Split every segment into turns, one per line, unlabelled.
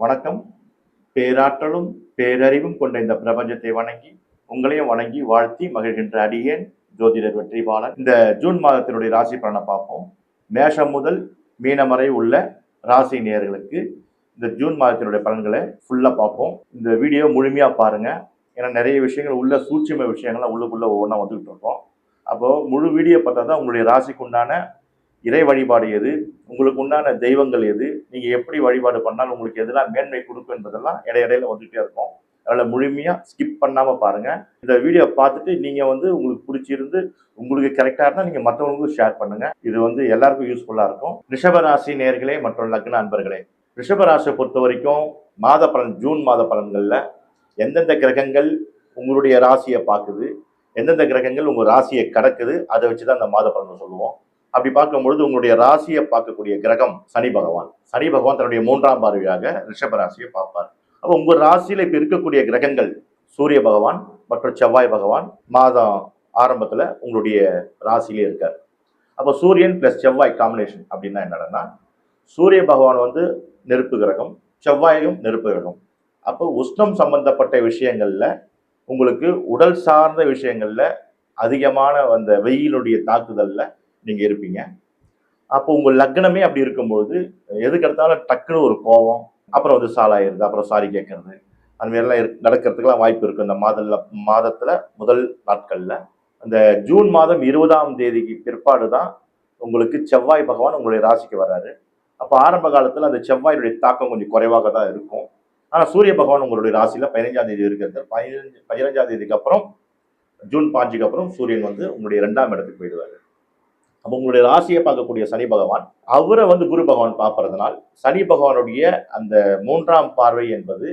வணக்கம். பேராற்றலும் பேரறிவும் கொண்ட இந்த பிரபஞ்சத்தை வணங்கி உங்களையும் வணங்கி வாழ்த்தி மகிழ்கின்ற அடியேன் ஜோதிடர் வெற்றிபாலன். இந்த ஜூன் மாதத்தினுடைய ராசி பலனை பார்ப்போம். மேஷம் முதல் மீனம் வரை உள்ள ராசி நேயர்களுக்கு இந்த ஜூன் மாதத்தினுடைய பலன்களை ஃபுல்லா பார்ப்போம். இந்த வீடியோ முழுமையா பாருங்க. ஏன்னா நிறைய விஷயங்கள் உள்ள சூட்சும விஷயங்கள்லாம் உள்ளுக்குள்ள ஒவ்வொன்றா வந்துகிட்டு இருக்கோம். அப்போ முழு வீடியோ பார்த்தா தான் உங்களுடைய ராசிக்கு உண்டான இறை வழிபாடு எது, உங்களுக்கு உண்டான தெய்வங்கள் எது, நீங்க எப்படி வழிபாடு பண்ணால் உங்களுக்கு எதெல்லாம் மேன்மை கொடுக்கும் என்பதெல்லாம் இடையிடையில வந்துகிட்டே இருக்கும். அதனால முழுமையா ஸ்கிப் பண்ணாம பாருங்க. இந்த வீடியோ பார்த்துட்டு நீங்க உங்களுக்கு பிடிச்சிருந்து உங்களுக்கு கரெக்டா இருந்தா நீங்க மற்றவங்களுக்கும் ஷேர் பண்ணுங்க. இது எல்லாருக்கும் யூஸ்ஃபுல்லா இருக்கும். ரிஷபராசி நேயர்களே மற்றும் லக்ன அன்பர்களே, ரிஷபராசியை பொறுத்த வரைக்கும் மாத பலன் ஜூன் மாத பலன்கள்ல எந்தெந்த கிரகங்கள் உங்களுடைய ராசியை பார்க்குது, எந்தெந்த கிரகங்கள் உங்க ராசியை கடக்குது, அதை வச்சுதான் அந்த மாத பலன் சொல்லுவோம். அப்படி பார்க்கும்பொழுது உங்களுடைய ராசியை பார்க்கக்கூடிய கிரகம் சனி பகவான். சனி பகவான் தன்னுடைய 3ஆம் பார்வையாக ரிஷப ராசியை பார்ப்பார். அப்போ உங்க ராசியில இப்ப இருக்கக்கூடிய கிரகங்கள் சூரிய பகவான் மற்றும் செவ்வாய் பகவான் மாதம் ஆரம்பத்துல உங்களுடைய ராசியிலே இருக்கார். அப்போ சூரியன் பிளஸ் செவ்வாய் காம்பினேஷன் அப்படின்னா என்னன்னா, சூரிய பகவான் நெருப்பு கிரகம், செவ்வாயும் நெருப்பு கிரகம். அப்போ உஷ்ணம் சம்பந்தப்பட்ட விஷயங்கள்ல உங்களுக்கு உடல் சார்ந்த விஷயங்கள்ல அதிகமான அந்த வெயிலுடைய தாக்குதல்ல நீங்க இருப்பீங்க. அப்போ உங்க லக்னமே அப்படி இருக்கும்போது எதுக்கு எடுத்தாலும் டக்குன்னு ஒரு கோபம், அப்புறம் சாலாயிருது, அப்புறம் சாரி கேட்கறது, அந்த மாதிரிலாம் நடக்கிறதுக்கெல்லாம் வாய்ப்பு இருக்கு. இந்த மாதத்துல முதல் நாட்கள்ல அந்த ஜூன் மாதம் 20ஆம் தேதிக்கு பிற்பாடு தான் உங்களுக்கு செவ்வாய் பகவான் உங்களுடைய ராசிக்கு வர்றாரு. அப்போ ஆரம்ப காலத்துல அந்த செவ்வாயுடைய தாக்கம் கொஞ்சம் குறைவாக தான் இருக்கும். ஆனா சூரிய பகவான் உங்களுடைய ராசியில 15ஆம் தேதி இருக்கிறது. 15ஆம் தேதிக்கு அப்புறம் ஜூன் 5க்கு அப்புறம் சூரியன் உங்களுடைய 2ஆம் இடத்துக்கு போயிடுவாரு. அப்போ உங்களுடைய ராசியை பார்க்கக்கூடிய சனி பகவான் அவரை குரு பகவான் பார்ப்பதனால் சனி பகவானுடைய அந்த 3ஆம் பார்வை என்பது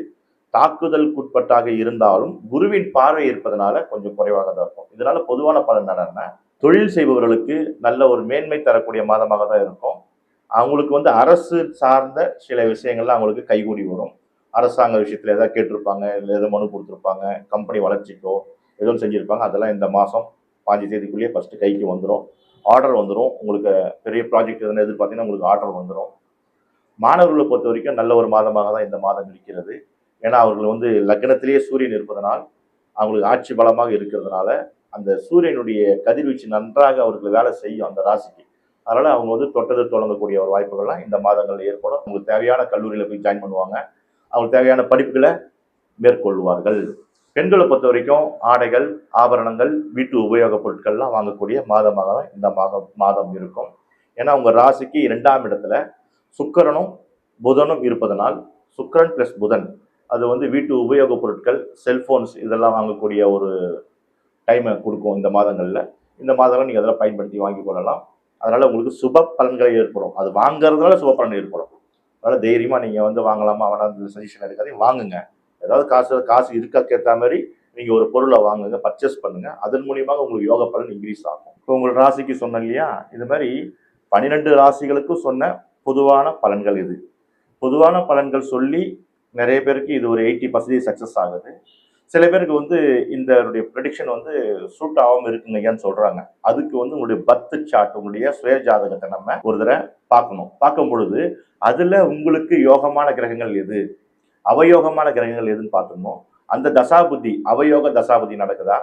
தாக்குதலுக்குட்பட்டாக இருந்தாலும் குருவின் பார்வை இருப்பதனால கொஞ்சம் குறைவாக தான் இருக்கும். இதனால பொதுவான பலன் என்னன்னா, தொழில் செய்பவர்களுக்கு நல்ல ஒரு மேன்மை தரக்கூடிய மாதமாக தான் இருக்கும். அவங்களுக்கு அரசு சார்ந்த சில விஷயங்கள்லாம் அவங்களுக்கு கைகூடி வரும். அரசாங்க விஷயத்துல ஏதாவது கேட்டிருப்பாங்க, இல்லை ஏதோ மனு கொடுத்துருப்பாங்க, கம்பெனி வளர்ச்சிக்கோ ஏதோ செஞ்சிருப்பாங்க. அதெல்லாம் இந்த மாதம் 5 தேதிக்குள்ளேயே ஃபர்ஸ்ட் கைக்கு வந்துடும். ஆர்டர் வந்துடும். உங்களுக்கு பெரிய ப்ராஜெக்ட் எதுனா எதிர்பார்த்தீங்கன்னா உங்களுக்கு ஆர்டர் வந்துடும். மாணவர்களை பொறுத்த வரைக்கும் நல்ல ஒரு மாதமாக தான் இந்த மாதம் இருக்கிறது. ஏன்னா அவர்கள் லக்னத்திலேயே சூரியன் இருப்பதனால் அவங்களுக்கு ஆட்சி பலமாக இருக்கிறதுனால அந்த சூரியனுடைய கதிர்வீச்சு நன்றாக அவர்கள் வேலை செய்யும் அந்த ராசிக்கு. அதனால அவங்க தொட்டது தொடங்கக்கூடிய ஒரு வாய்ப்புகள்லாம் இந்த மாதங்கள் ஏற்படும். அவங்களுக்கு தேவையான கல்லூரியில போய் ஜாயின் பண்ணுவாங்க. அவங்களுக்கு தேவையான படிப்புகளை மேற்கொள்வார்கள். பெண்களை பொறுத்த வரைக்கும் ஆடைகள், ஆபரணங்கள், வீட்டு உபயோகப் பொருட்கள்லாம் வாங்கக்கூடிய மாதமாக தான் இந்த மாதம் இருக்கும். ஏன்னா உங்க ராசிக்கு 2ஆம் இடத்துல சுக்கிரனும் புதனும் இருப்பதனால் சுக்கிரன் பிளஸ் புதன் அது வீட்டு உபயோகப் பொருட்கள், செல்போன்ஸ் இதெல்லாம் வாங்கக்கூடிய ஒரு டைமை கொடுக்கும் இந்த மாதங்கள்ல. இந்த மாதங்கள் நீங்க அதெல்லாம் பயன்படுத்தி வாங்கி கொள்ளலாம். அதனால உங்களுக்கு சுப பலன்கள் ஏற்படும். அது வாங்குறதுனால சுப பலன் ஏற்படும். அதனால தைரியமா நீங்க வாங்கலாமா வேணாம் சஜஷன் எடுக்காதீங்க, வாங்குங்க. ஏதாவது காசு இருக்க ஏற்ற மாதிரி நீங்க ஒரு பொருளை வாங்குங்க, பர்ச்சேஸ் பண்ணுங்க. அதன் மூலியமாக உங்களுக்கு யோக பலன் இன்க்ரீஸ் ஆகும். இப்போ உங்கள் ராசிக்கு சொன்னேன் இல்லையா, இது மாதிரி 12 ராசிகளுக்கும் சொன்ன பொதுவான பலன்கள் இது. பொதுவான பலன்கள் சொல்லி நிறைய பேருக்கு இது ஒரு 80% சக்சஸ் ஆகுது. சில பேருக்கு இந்த ப்ரெடிக்ஷன் சூட் ஆகாம இருக்குங்கன்னு சொல்றாங்க. அதுக்கு உங்களுடைய பர்த் சார்ட், உங்களுடைய சுய ஜாதகத்தை நம்ம ஒரு தடவை பார்க்கணும். பார்க்கும் பொழுது அதுல உங்களுக்கு யோகமான கிரகங்கள் எது, அவயோகமான கிரகங்கள் எதுன்னு பார்த்துக்கணும். அந்த தசாபுத்தி அவயோக தசாபுத்தி நடக்குதா,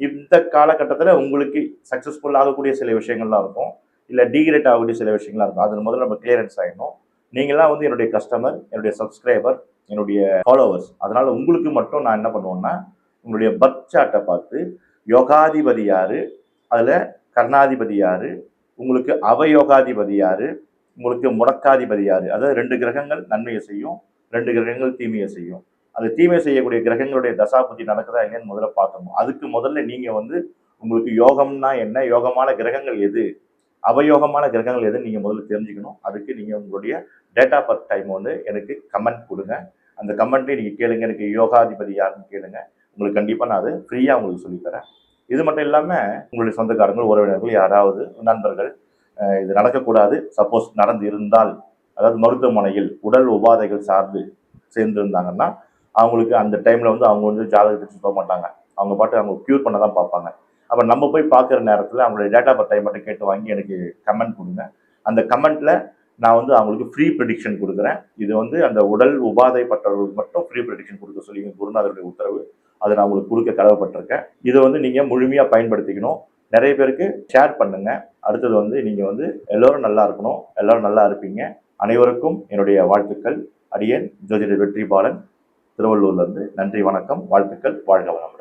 இந்த காலகட்டத்தில் உங்களுக்கு சக்சஸ்ஃபுல் ஆகக்கூடிய சில விஷயங்கள்லாம் இருக்கும், இல்லை டீக்ரேட் ஆகக்கூடிய சில விஷயங்கள்லாம் இருக்கும். அதில் முதல்ல நம்ம கிளியரன்ஸ் ஆகிடணும். நீங்களாம் என்னுடைய கஸ்டமர், என்னுடைய சப்ஸ்கிரைபர், என்னுடைய ஃபாலோவர்ஸ். அதனால உங்களுக்கு மட்டும் நான் என்ன பண்ணுவேன்னா, உங்களுடைய பர்த் சார்ட்டை பார்த்து யோகாதிபதி யாரு, அதில் கர்ணாதிபதி யாரு, உங்களுக்கு அவயோகாதிபதி யாரு, உங்களுக்கு முடக்காதிபதி யாரு, அதாவது 2 கிரகங்கள் நன்மையை செய்யும், 2 கிரகங்கள் தீமையை செய்யும். அந்த தீமை செய்யக்கூடிய கிரகங்களுடைய தசாபுத்தி நடக்குதா இல்லைன்னு முதல்ல பார்க்கணும். அதுக்கு முதல்ல நீங்க உங்களுக்கு யோகம்னா என்ன, யோகமான கிரகங்கள் எது, அவயோகமான கிரகங்கள் எதுன்னு நீங்க முதல்ல தெரிஞ்சுக்கணும். அதுக்கு நீங்க உங்களுடைய டேட் ஆஃப் பர்த் டைம் எனக்கு கமெண்ட் கொடுங்க. அந்த கமெண்ட்லேயே நீங்க கேளுங்க, எனக்கு யோகாதிபதி யாருன்னு கேளுங்க. உங்களுக்கு கண்டிப்பா நான் அது ஃப்ரீயா உங்களுக்கு சொல்லித்தரேன். இது மட்டும் இல்லாம உங்களுடைய சொந்தக்காரங்கள், உறவினர்கள், யாராவது நண்பர்கள் இது நடக்கக்கூடாது, சப்போஸ் நடந்து இருந்தால், அதாவது மருத்துவமனையில் உடல் உபாதைகள் சார்ந்து சேர்ந்திருந்தாங்கன்னா அவங்களுக்கு அந்த டைம்ல அவங்க ஜாதகத்துக்கு போக மாட்டாங்க. அவங்க பாட்டு அவங்க க்யூர் பண்ண தான் பார்ப்பாங்க. அப்போ நம்ம போய் பார்க்குற நேரத்தில் அவங்களுடைய டேட்டா பர்த் டைம் மட்டும் கேட்டு வாங்கி எனக்கு கமெண்ட் கொடுங்க. அந்த கமெண்ட்ல நான் வந்து அவங்களுக்கு ஃப்ரீ ப்ரெடிக்ஷன் கொடுக்குறேன். இது வந்து அந்த உடல் உபாதைப்பட்டவர்களுக்கு மட்டும் ஃப்ரீ ப்ரெடிக்ஷன் கொடுக்க சொல்லி குருநாதருடைய உத்தரவு. அதை நான் உங்களுக்கு கொடுக்க கடமைப்பட்டிருக்கேன். இதை வந்து நீங்கள் முழுமையாக பயன்படுத்திக்கணும். நிறைய பேருக்கு ஷேர் பண்ணுங்க. அடுத்தது வந்து நீங்கள் வந்து எல்லோரும் நல்லா இருக்கணும். எல்லோரும் நல்லா இருப்பீங்க. அனைவருக்கும் என்னுடைய வாழ்த்துக்கள். அடியேன் ஜோதிடர் வெற்றிபாலன், திருவள்ளூர்லேருந்து. நன்றி, வணக்கம், வாழ்த்துக்கள், வாழ்க வளமுடன்.